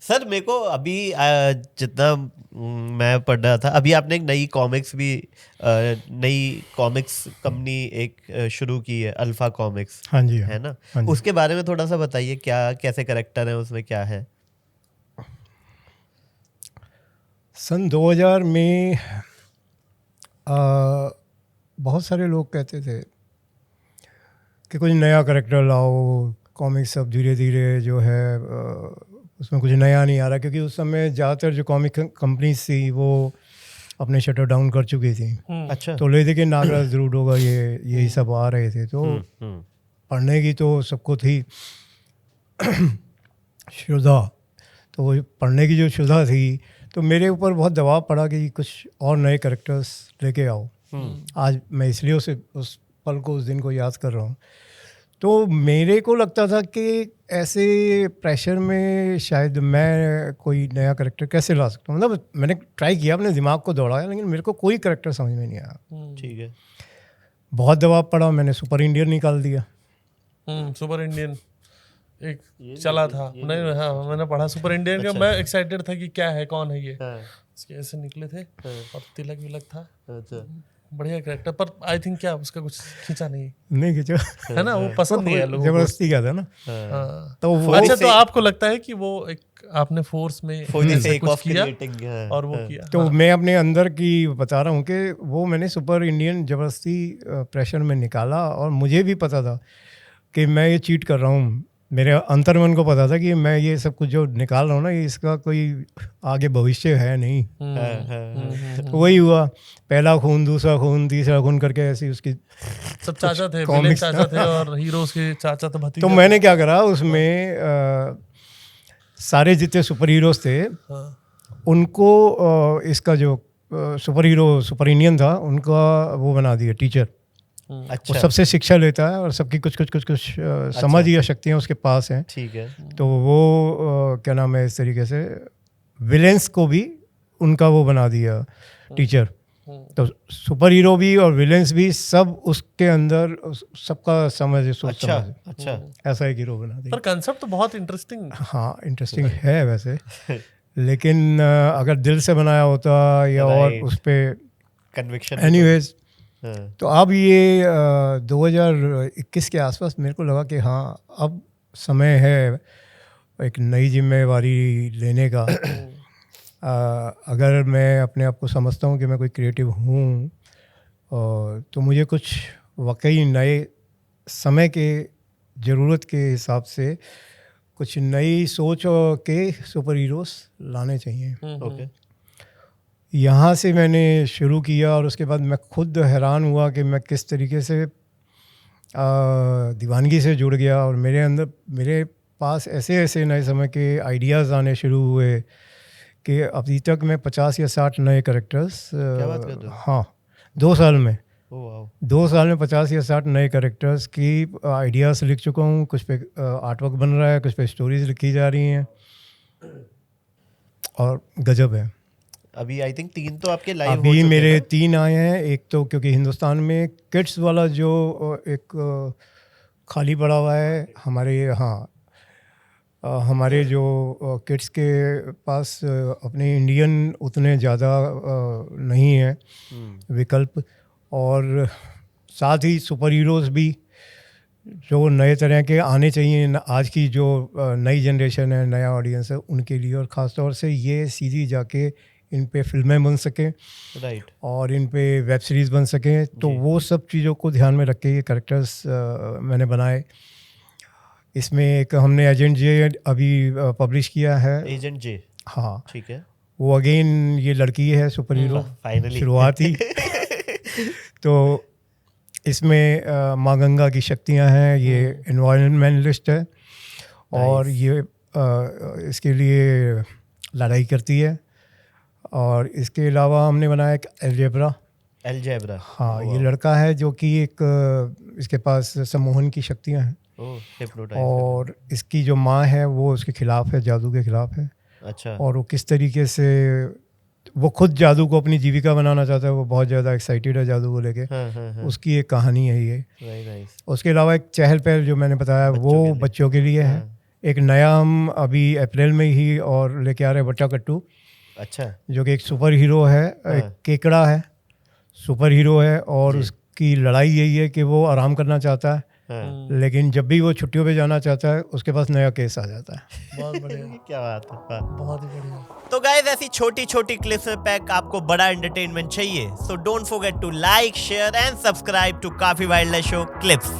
Sir मेरे को अभी जितना मैं पढ़ रहा था, अभी आपने एक नई कॉमिक्स कंपनी एक शुरू की है, अल्फा कॉमिक्स, हाँ जी, है ना? हाँ जी। उसके बारे में थोड़ा सा बताइए, क्या कैसे कैरेक्टर है उसमें, क्या है? सन 2000 में बहुत सारे लोग कहते थे कि कुछ नया कैरेक्टर लाओ, कॉमिक्स अब धीरे धीरे जो है उसमें कुछ नया नहीं आ रहा, क्योंकि उस समय ज़्यादातर जो कॉमिक कंपनीज थी वो अपने शटर डाउन कर चुकी थी। अच्छा। तो लेते के नागराज ध्रुव यही सब आ रहे थे, तो पढ़ने की तो सबको थी शुदा, तो वो पढ़ने की जो शुदा थी, तो मेरे ऊपर बहुत दबाव पड़ा कि कुछ और नए कैरेक्टर्स लेके आओ। आज मैं इसलिए उस पल को, उस दिन को याद कर रहा हूँ। तो मेरे को लगता था कि ऐसे प्रेशर में शायद मैं कोई नया कैरेक्टर कैसे ला सकता हूँ। मतलब मैंने ट्राई किया, अपने दिमाग को दौड़ाया, लेकिन मेरे को कोई कैरेक्टर समझ में नहीं आया। ठीक है। बहुत दबाव पड़ा, मैंने सुपर इंडियन निकाल दिया। सुपर इंडियन एक चला था, नहीं हाँ मैंने पढ़ा सुपर इंडियन का। मैं एक्साइटेड था कि क्या है, कौन है ये। इसके ऐसे निकले थे और तिलक विलक था। बढ़िया कैरेक्टर, पर आई थिंक क्या उसका कुछ खींचा नहीं खींचा, है ना, वो पसंद नहीं है लोगों को। जबरदस्ती क्या था ना। तो अच्छा, तो आपको लगता है कि वो एक आपने फोर्स में ऐसा कुछ किया और वो किया? तो मैं अपने अंदर की बता रहा हूँ कि वो मैंने सुपर इंडियन जबरदस्ती प्रेशर में निकाला, और मुझे भी पता था कि मैं ये चीट कर रहा हूँ। मेरे अंतर्मन को पता था कि मैं ये सब कुछ जो निकाल रहा हूँ ना, इसका कोई आगे भविष्य है नहीं। तो वही हुआ, पहला खून, दूसरा खून, तीसरा खून करके ऐसी उसकी सब चाचा थे, विलेन चाचा थे और हीरोज के चाचा तो भतीजा। तो मैंने क्या करा उसमें, सारे जितने सुपर हीरोज थे उनको इसका जो सुपर इंडियन था उनका वो बना दिया टीचर। अच्छा। वो सबसे शिक्षा लेता है और सबकी कुछ समझ या शक्तियाँ उसके पास हैं। ठीक है। तो वो क्या नाम है, इस तरीके से विलेंस को भी उनका वो बना दिया टीचर। तो सुपर हीरो भी और विलेंस भी सब उसके अंदर, सबका समझ, सोच समझ। अच्छा। ऐसा एक हीरो बना दिया। पर कंसेप्ट तो बहुत इंटरेस्टिंग। हाँ, इंटरेस्टिंग है वैसे, लेकिन अगर दिल से बनाया होता या और उस पर कन्विक्शन। एनीवेज, तो अब ये 2021 के आसपास मेरे को लगा कि हाँ, अब समय है एक नई जिम्मेवारी लेने का। अगर मैं अपने आप को समझता हूँ कि मैं कोई क्रिएटिव हूँ, तो मुझे कुछ वाकई नए समय के ज़रूरत के हिसाब से कुछ नई सोच के सुपर हीरोज़ लाने चाहिए। ओके। यहाँ से मैंने शुरू किया, और उसके बाद मैं खुद हैरान हुआ कि मैं किस तरीके से दीवानगी से जुड़ गया, और मेरे पास ऐसे ऐसे नए समय के आइडियाज़ आने शुरू हुए कि अभी तक मैं 50 या 60 नए कैरेक्टर्स, हाँ 2 साल में, 2 साल में 50 या 60 नए कैरेक्टर्स की आइडियाज़ लिख चुका हूँ। कुछ पे आर्टवर्क बन रहा है, कुछ पे स्टोरीज लिखी जा रही हैं, और गजब है। अभी आई थिंक 3 तो आपके लाइव अभी मेरे 3 आए हैं। एक तो क्योंकि हिंदुस्तान में किड्स वाला जो एक खाली पड़ा हुआ है हमारे, हाँ हमारे जो किड्स के पास अपने इंडियन उतने ज़्यादा नहीं है विकल्प, और साथ ही सुपर हीरोज़ भी जो नए तरह के आने चाहिए आज की जो नई जनरेशन है, नया ऑडियंस है उनके लिए, और ख़ास तौर से ये सीधी जाके इन पे फिल्में बन सकें, राइट, और इन पे वेब सीरीज़ बन सकें। तो वो सब चीज़ों को ध्यान में रख के ये कैरेक्टर्स मैंने बनाए। इसमें एक हमने एजेंट जे अभी पब्लिश किया है। एजेंट जे, हाँ ठीक है। वो अगेन ये लड़की है सुपर हीरो, फाइनली शुरुआती। तो इसमें माँ गंगा की शक्तियाँ हैं, ये एनवायरनमेंटलिस्ट है, और ये इसके लिए लड़ाई करती है। और इसके अलावा हमने बनाया एक अलजेब्रा। हाँ, ये लड़का है जो कि एक इसके पास सम्मोहन की शक्तियाँ हैं, और इसकी जो माँ है वो उसके खिलाफ है, जादू के खिलाफ है। अच्छा। और वो किस तरीके से वो खुद जादू को अपनी जीविका बनाना चाहता है, वो बहुत ज़्यादा एक्साइटेड है जादू को लेके। उसकी एक कहानी है ये। उसके अलावा एक चहल पहल जो मैंने बताया वो बच्चों के लिए है, एक नया हम अभी अप्रैल में ही और लेके आ रहे हैं बट्टा कट्टू, अच्छा जो कि एक सुपर हीरो है, एक केकड़ा है, सुपर हीरो है, और उसकी लड़ाई यही है कि वो आराम करना चाहता है, लेकिन जब भी वो छुट्टियों पे जाना चाहता है उसके पास नया केस आ जाता है। बहुत बढ़िया, क्या बात है, वाह। बहुत ही बढ़िया। तो गाइस ऐसी छोटी छोटी क्लिप्स में पैक आपको बड़ा एंटरटेनमेंट चाहिए, so don't forget to like share and subscribe to काफी वाइल्ड लाइफ शो क्लिप्स।